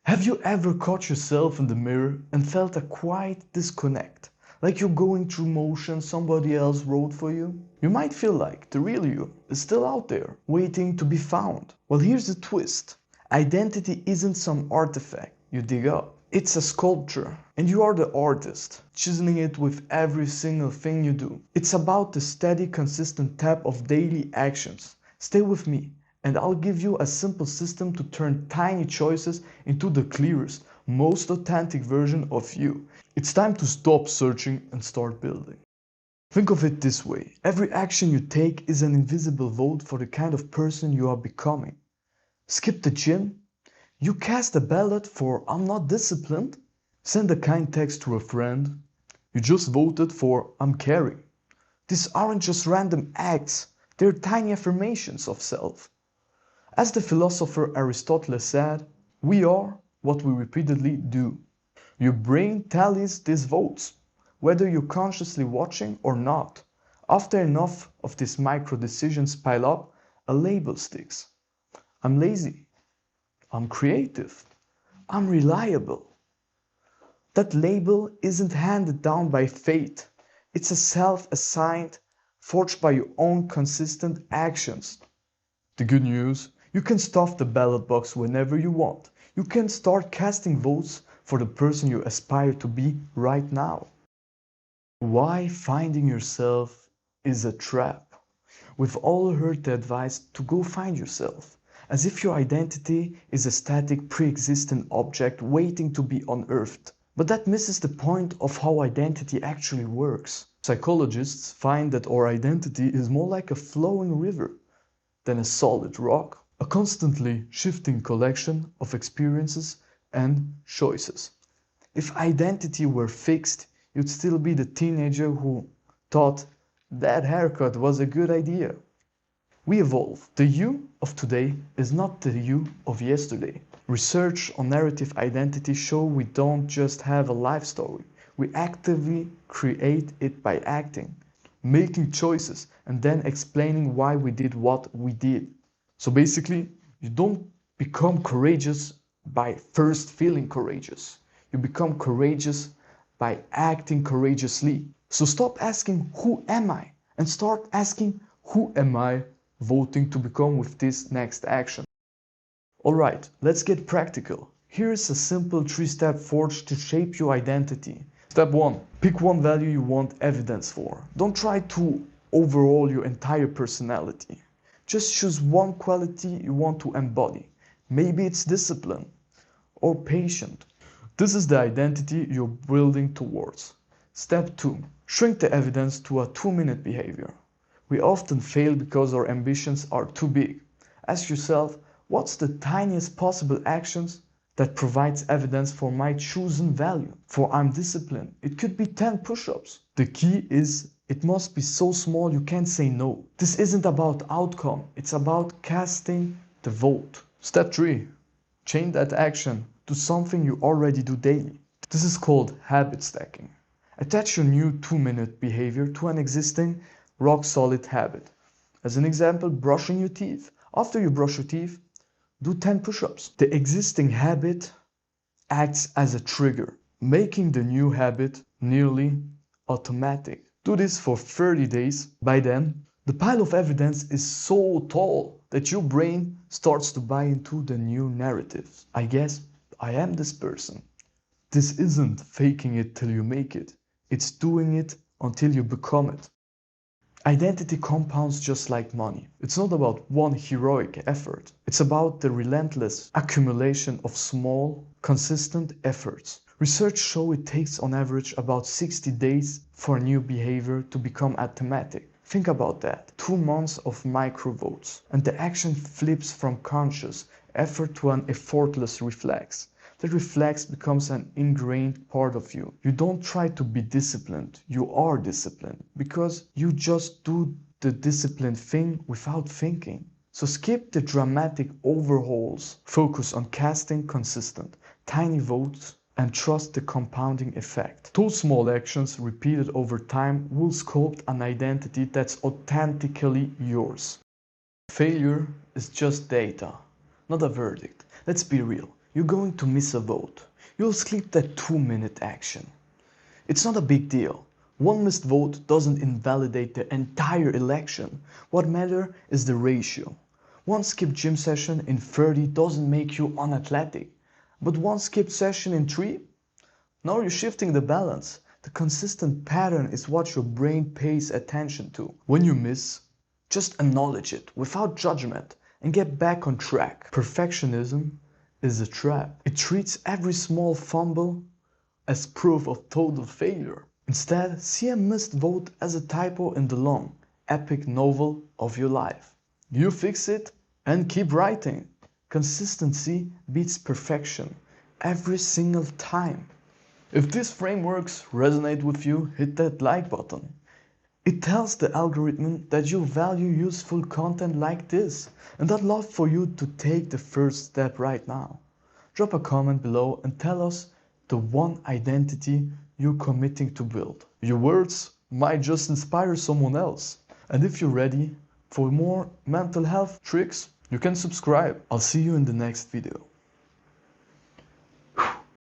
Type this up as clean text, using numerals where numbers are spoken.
Have you ever caught yourself in the mirror and felt a quiet disconnect? Like you're going through motions somebody else wrote for you? You might feel like the real you is still out there, waiting to be found. Well, here's the twist. Identity isn't some artifact you dig up. It's a sculpture, and you are the artist, chiseling it with every single thing you do. It's about the steady, consistent tap of daily actions. Stay with me, and I'll give you a simple system to turn tiny choices into the clearest, most authentic version of you. It's time to stop searching and start building. Think of it this way. Every action you take is an invisible vote for the kind of person you are becoming. Skip the gym? You cast a ballot for I'm not disciplined? Send a kind text to a friend? You just voted for I'm caring. These aren't just random acts, they're tiny affirmations of self. As the philosopher Aristotle said, we are what we repeatedly do. Your brain tallies these votes, whether you're consciously watching or not. After enough of these micro decisions pile up, a label sticks. I'm lazy. I'm creative. I'm reliable. That label isn't handed down by fate. It's a self-assigned, forged by your own consistent actions. The good news, you can stuff the ballot box whenever you want. You can start casting votes for the person you aspire to be right now. Why finding yourself is a trap. We've all heard the advice to go find yourself, as if your identity is a static pre-existent object waiting to be unearthed. But that misses the point of how identity actually works. Psychologists find that our identity is more like a flowing river than a solid rock, a constantly shifting collection of experiences and choices. If identity were fixed, you'd still be the teenager who thought that haircut was a good idea. We evolve. The you of today is not the you of yesterday. Research on narrative identity show we don't just have a life story. We actively create it by acting, making choices, and then explaining why we did what we did. So basically, you don't become courageous by first feeling courageous. You become courageous by acting courageously. So stop asking, who am I? And start asking, who am I voting to become with this next action? Alright, let's get practical. Here is a simple 3-step forge to shape your identity. Step 1. Pick one value you want evidence for. Don't try to overhaul your entire personality. Just choose one quality you want to embody. Maybe it's discipline or patient. This is the identity you're building towards. Step 2. Shrink the evidence to a 2-minute behavior. We often fail because our ambitions are too big. Ask yourself, what's the tiniest possible actions that provides evidence for my chosen value? For I'm disciplined, it could be 10 push-ups. The key is it must be so small you can't say no. This isn't about outcome, it's about casting the vote. Step 3. Change that action to something you already do daily. This is called habit stacking. Attach your new 2-minute behavior to an existing rock-solid habit. As an example, brushing your teeth. After you brush your teeth, do 10 push-ups. The existing habit acts as a trigger, making the new habit nearly automatic. Do this for 30 days. By then, the pile of evidence is so tall that your brain starts to buy into the new narrative. I guess I am this person. This isn't faking it till you make it. It's doing it until you become it. Identity compounds just like money. It's not about one heroic effort. It's about the relentless accumulation of small, consistent efforts. Research shows it takes on average about 60 days for a new behavior to become automatic. Think about that. 2 months of micro votes, and the action flips from conscious effort to an effortless reflex. The reflex becomes an ingrained part of you. You don't try to be disciplined, you are disciplined because you just do the disciplined thing without thinking. So skip the dramatic overhauls, focus on casting consistent, tiny votes and trust the compounding effect. Those small actions repeated over time will sculpt an identity that's authentically yours. Failure is just data, not a verdict. Let's be real. you're going to miss a vote. You'll skip that 2-minute action. It's not a big deal. One missed vote doesn't invalidate the entire election. What matters is the ratio. One skipped gym session in 30 doesn't make you unathletic. But one skipped session in 3? Now you're shifting the balance. The consistent pattern is what your brain pays attention to. When you miss, just acknowledge it without judgment and get back on track. Perfectionism is a trap. It treats every small fumble as proof of total failure. Instead, see a missed vote as a typo in the long, epic novel of your life. You fix it and keep writing. Consistency beats perfection every single time. If these frameworks resonate with you, hit that like button. It tells the algorithm that you value useful content like this, and I'd love for you to take the first step right now. Drop a comment below and tell us the one identity you're committing to build. Your words might just inspire someone else. And if you're ready for more mental health tricks, you can subscribe. I'll see you in the next video.